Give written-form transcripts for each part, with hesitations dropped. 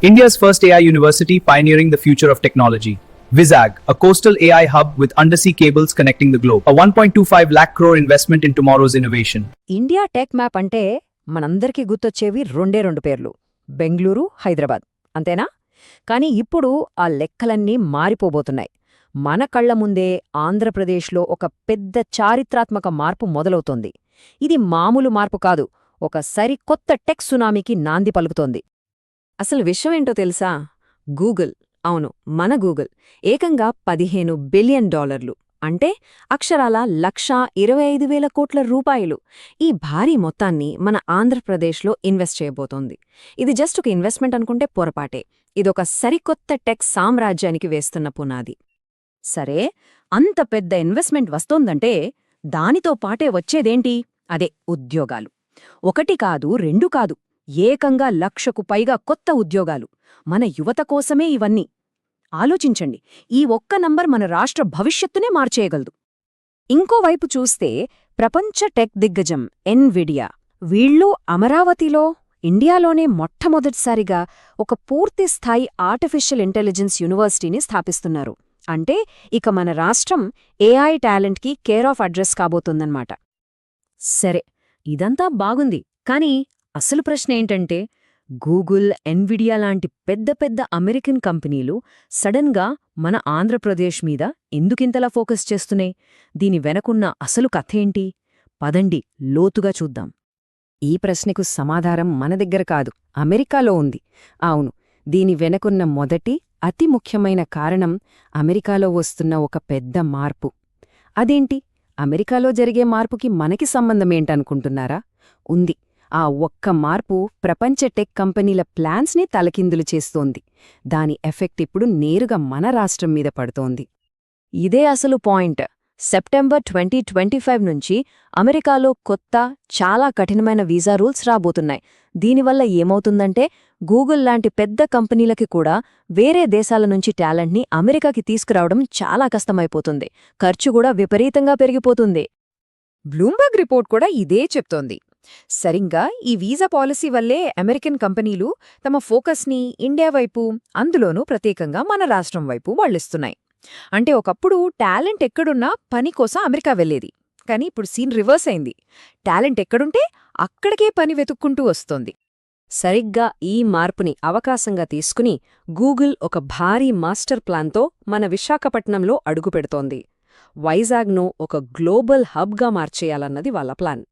India's first AI university pioneering the future of technology. Vizag, a coastal AI hub with undersea cables connecting the globe. A 1.25 lakh crore investment in tomorrow's innovation. India tech map అంటే మనందరికీ గుర్తొచ్చేవి రెండు పేర్లు, బెంగళూరు, హైదరాబాద్, అంతేనా? కానీ ఇప్పుడు ఆ లెక్కలన్నీ మారిపోబోతున్నాయి. మన కళ్ల ముందే ఆంధ్రప్రదేశ్లో ఒక పెద్ద చారిత్రాత్మక మార్పు మొదలవుతోంది. ఇది మామూలు మార్పు కాదు, ఒక సరికొత్త టెక్ సునామీకి నాంది పలుకుతోంది. అసలు విషయమేంటో తెలుసా? గూగుల్, అవును, మన గూగుల్ ఏకంగా $15 బిలియన్, అంటే అక్షరాల 1,25,000 కోట్ల రూపాయలు, ఈ భారీ మొత్తాన్ని మన ఆంధ్రప్రదేశ్లో ఇన్వెస్ట్ చేయబోతోంది. ఇది జస్ట్ ఒక ఇన్వెస్ట్మెంట్ అనుకుంటే పొరపాటే. ఇదొక సరికొత్త టెక్ సామ్రాజ్యానికి వేస్తున్న పునాది. సరే, అంత పెద్ద ఇన్వెస్ట్మెంట్ వస్తోందంటే దానితో పాటే వచ్చేదేంటి? అదే ఉద్యోగాలు. ఒకటి కాదు, రెండు కాదు, ఏకంగా 1,00,000కు పైగా కొత్త ఉద్యోగాలు. మన యువత కోసమే ఇవన్నీ. ఆలోచించండి, ఈ ఒక్క నంబర్ మన రాష్ట్ర భవిష్యత్తునే మార్చేయగలదు. ఇంకోవైపు చూస్తే ప్రపంచ టెక్ దిగ్గజం ఎన్విడియా, వీళ్ళు అమరావతిలో ఇండియాలోనే మొట్టమొదటిసారిగా ఒక పూర్తిస్థాయి ఆర్టిఫిషియల్ ఇంటెలిజెన్స్ యూనివర్సిటీని స్థాపిస్తున్నారు. అంటే ఇక మన రాష్ట్రం ఏఐ టాలెంట్కి కేర్ ఆఫ్ అడ్రస్ కాబోతుందన్నమాట. సరే, ఇదంతా బాగుంది, కానీ అసలు ప్రశ్న ఏంటంటే, గూగుల్, ఎన్విడియా లాంటి పెద్ద పెద్ద అమెరికన్ కంపెనీలు సడన్గా మన ఆంధ్రప్రదేశ్ మీద ఎందుకింతలా ఫోకస్ చేస్తున్నాయి? దీని వెనకున్న అసలు కథేంటి? పదండి లోతుగా చూద్దాం. ఈ ప్రశ్నకు సమాధానం మన దగ్గర కాదు, అమెరికాలో ఉంది. అవును, దీని వెనకున్న మొదటి అతి ముఖ్యమైన కారణం అమెరికాలో వస్తున్న ఒక పెద్ద మార్పు. అదేంటి? అమెరికాలో జరిగే మార్పుకి మనకి సంబంధమేంటనుకుంటున్నారా? ఉంది. ఆ ఒక్క మార్పు ప్రపంచ టెక్ కంపెనీల ప్లాన్స్ని తలకిందులు చేస్తోంది. దాని ఎఫెక్ట్ ఇప్పుడు నేరుగా మన రాష్ట్రం మీద పడుతోంది. ఇదే అసలు పాయింట్. సెప్టెంబర్ 2025 నుంచి అమెరికాలో కొత్త, చాలా కఠినమైన వీసా రూల్స్ రాబోతున్నాయి. దీనివల్ల ఏమవుతుందంటే, గూగుల్ లాంటి పెద్ద కంపెనీలకి కూడా వేరే దేశాల నుంచి టాలెంట్ని అమెరికాకి తీసుకురావడం చాలా కష్టమైపోతుంది. ఖర్చు కూడా విపరీతంగా పెరిగిపోతుంది. బ్లూంబర్గ్ రిపోర్ట్ కూడా ఇదే చెప్తోంది. సరిగ్గా ఈ వీసా పాలసీ వల్లే అమెరికన్ కంపెనీలు తమ ఫోకస్ని ఇండియా వైపు, అందులోనూ ప్రత్యేకంగా మన రాష్ట్రం వైపు వాళ్లిస్తున్నాయి. అంటే ఒకప్పుడు టాలెంట్ ఎక్కడున్నా పని కోసం అమెరికా వెళ్లేది. కానీ ఇప్పుడు సీన్ రివర్స్ అయింది. టాలెంట్ ఎక్కడుంటే అక్కడికే పని వెతుక్కుంటూ వస్తోంది. సరిగ్గా ఈ మార్పుని అవకాశంగా తీసుకుని గూగుల్ ఒక భారీ మాస్టర్ ప్లాన్తో మన విశాఖపట్నంలో అడుగుపెడుతోంది. వైజాగ్ను ఒక గ్లోబల్ హబ్గా మార్చేయాలన్నది వాళ్ళ ప్లాన్.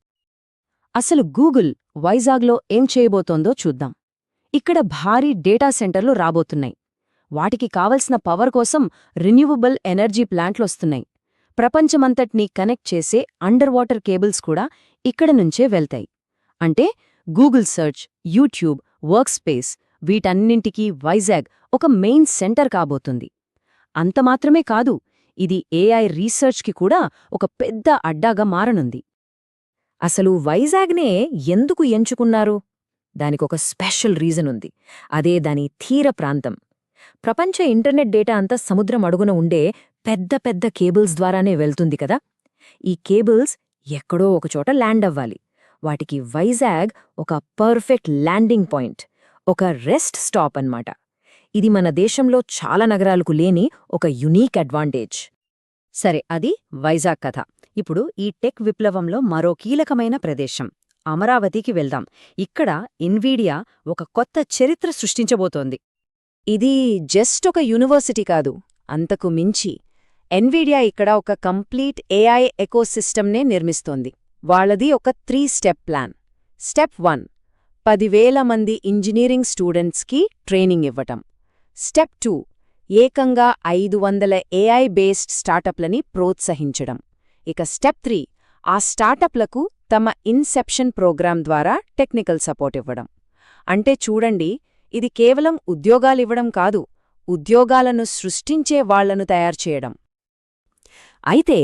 అసలు గూగుల్ వైజాగ్లో ఏం చేయబోతోందో చూద్దాం. ఇక్కడ భారీ డేటా సెంటర్లు రాబోతున్నాయి. వాటికి కావలసిన పవర్ కోసం రిన్యూవబుల్ ఎనర్జీ ప్లాంట్లొస్తున్నాయి. ప్రపంచమంతటినీ కనెక్ట్ చేసే అండర్ వాటర్ కేబుల్స్ కూడా ఇక్కడ నుంచే వెళ్తాయి. అంటే గూగుల్ సర్చ్, యూట్యూబ్, వర్క్స్పేస్, వీటన్నింటికీ వైజాగ్ ఒక మెయిన్ సెంటర్ కాబోతుంది. అంతమాత్రమే కాదు, ఇది ఏఐ రీసెర్చ్కి కూడా ఒక పెద్ద అడ్డాగా మారనుంది. అసలు వైజాగ్నే ఎందుకు ఎంచుకున్నారు? దానికొక స్పెషల్ రీజన్ ఉంది. అదే దాని తీర ప్రాంతం. ప్రపంచ ఇంటర్నెట్ డేటా అంతా సముద్రం అడుగున ఉండే పెద్ద పెద్ద కేబుల్స్ ద్వారానే వెళ్తుంది కదా. ఈ కేబుల్స్ ఎక్కడో ఒకచోట ల్యాండ్ అవ్వాలి. వాటికి వైజాగ్ ఒక పర్ఫెక్ట్ ల్యాండింగ్ పాయింట్, ఒక రెస్ట్ స్టాప్ అన్నమాట. ఇది మన దేశంలో చాలా నగరాలకు లేని ఒక యునీక్ అడ్వాంటేజ్. సరే, అది వైజాగ్ కథ. ఇప్పుడు ఈ టెక్ విప్లవంలో మరో కీలకమైన ప్రదేశం అమరావతికి వెళ్దాం. ఇక్కడ ఎన్విడియా ఒక కొత్త చరిత్ర సృష్టించబోతోంది. ఇది జస్ట్ ఒక యూనివర్సిటీ కాదు, అంతకు మించి. ఎన్విడియా ఇక్కడ ఒక కంప్లీట్ ఏఐ ఎకోసిస్టమ్నే నిర్మిస్తోంది. వాళ్ళది ఒక 3 స్టెప్ ప్లాన్. స్టెప్ 1, 10,000 మంది ఇంజనీరింగ్ స్టూడెంట్స్కి ట్రైనింగ్ ఇవ్వటం. స్టెప్ 2, ఏకంగా 500 ఏఐ బేస్డ్ స్టార్టప్లని ప్రోత్సహించడం. ఇక స్టెప్ 3, ఆ స్టార్టప్లకు తమ ఇన్సెప్షన్ ప్రోగ్రాం ద్వారా టెక్నికల్ సపోర్ట్ ఇవ్వడం. అంటే చూడండి, ఇది కేవలం ఉద్యోగాలివ్వడం కాదు, ఉద్యోగాలను సృష్టించే వాళ్లను తయారుచేయడం. అయితే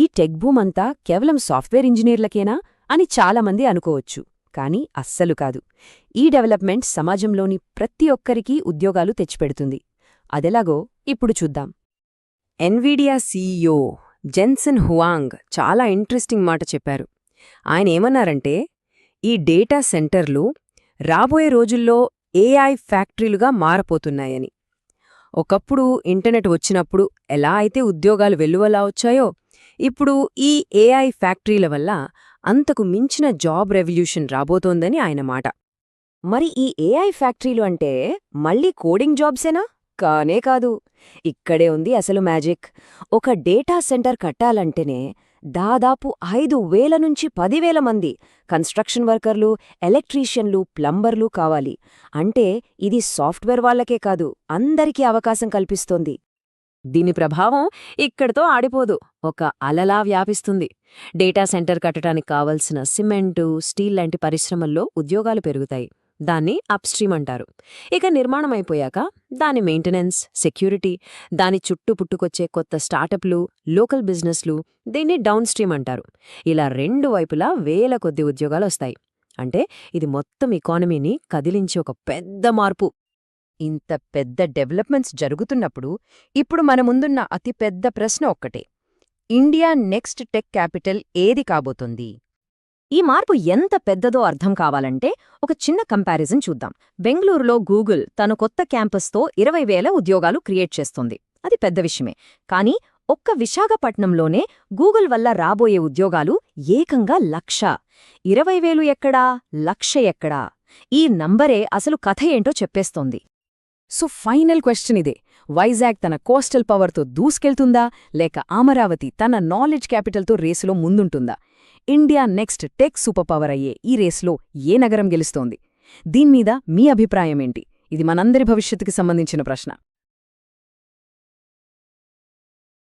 ఈ టెక్ భూమంతా కేవలం సాఫ్ట్వేర్ ఇంజనీర్లకేనా అని చాలామంది అనుకోవచ్చు. కానీ అస్సలు కాదు. ఈ డెవలప్మెంట్ సమాజంలోని ప్రతి ఒక్కరికీ ఉద్యోగాలు తెచ్చిపెడుతుంది. అదెలాగో ఇప్పుడు చూద్దాం. ఎన్విడియా సీఈఓ జెన్సన్ హువాంగ్ చాలా ఇంట్రెస్టింగ్ మాట చెప్పారు. ఆయనేమన్నారంటే, ఈ డేటా సెంటర్లు రాబోయే రోజుల్లో ఏఐ ఫ్యాక్టరీలుగా మారపోతున్నాయని. ఒకప్పుడు ఇంటర్నెట్ వచ్చినప్పుడు ఎలా అయితే ఉద్యోగాలు వెల్లువలా వచ్చాయో, ఇప్పుడు ఈ ఏఐ ఫ్యాక్టరీల వల్ల అంతకు మించిన జాబ్ రెవల్యూషన్ రాబోతోందని ఆయన మాట. మరి ఈ ఏఐ ఫ్యాక్టరీలు అంటే మళ్ళీ కోడింగ్ జాబ్సేనా? కానే కాదు. ఇక్కడే ఉంది అసలు మ్యాజిక్. ఒక డేటా సెంటర్ కట్టాలంటేనే దాదాపు 5,000 నుంచి 10,000 మంది కన్స్ట్రక్షన్ వర్కర్లు, ఎలక్ట్రీషియన్లు, ప్లంబర్లు కావాలి. అంటే ఇది సాఫ్ట్వేర్ వాళ్లకే కాదు, అందరికీ అవకాశం కల్పిస్తోంది. దీని ప్రభావం ఇక్కడితో ఆడిపోదు, ఒక అలలా వ్యాపిస్తుంది. డేటా సెంటర్ కట్టడానికి కావలసిన సిమెంటు, స్టీల్ లాంటి పరిశ్రమల్లో ఉద్యోగాలు పెరుగుతాయి. దాన్ని అప్స్ట్రీమ్ అంటారు. ఇక నిర్మాణం అయిపోయాక దాని మెయింటెనెన్స్, సెక్యూరిటీ, దాని చుట్టూ పుట్టుకొచ్చే కొత్త స్టార్టప్లు, లోకల్ బిజినెస్లు, దీన్ని డౌన్ స్ట్రీమ్ అంటారు. ఇలా రెండు వైపులా వేల కొద్ది ఉద్యోగాలొస్తాయి. అంటే ఇది మొత్తం ఎకానమీని కదిలించే ఒక పెద్ద మార్పు. ఇంత పెద్ద డెవలప్మెంట్స్ జరుగుతున్నప్పుడు ఇప్పుడు మన ముందున్న అతిపెద్ద ప్రశ్న ఒక్కటే: ఇండియా నెక్స్ట్ టెక్ క్యాపిటల్ ఏది కాబోతుంది? ఈ మార్పు ఎంత పెద్దదో అర్థం కావాలంటే ఒక చిన్న కంపారిజన్ చూద్దాం. బెంగళూరులో గూగుల్ తన కొత్త క్యాంపస్తో 20,000 ఉద్యోగాలు క్రియేట్ చేస్తోంది. అది పెద్ద విషయమే. కానీ ఒక్క విశాఖపట్నంలోనే గూగుల్ వల్ల రాబోయే ఉద్యోగాలు ఏకంగా 1,00,000. 20,000 ఎక్కడా, 1,00,000 ఎక్కడా? ఈ నంబరే అసలు కథ ఏంటో చెప్పేస్తోంది. సో ఫైనల్ క్వశ్చన్ ఇదే: వైజాగ్ తన కోస్టల్ పవర్తో దూసుకెళ్తుందా, లేక అమరావతి తన నాలెడ్జ్ క్యాపిటల్తో రేసులో ముందుంటుందా? India next tech super power అయ్యే ఈ రేస్లో ఏ నగరం గెలుస్తోంది? దీన్మీద మీ అభిప్రాయమేంటి? ఇది మనందరి భవిష్యత్తుకి సంబంధించిన ప్రశ్న.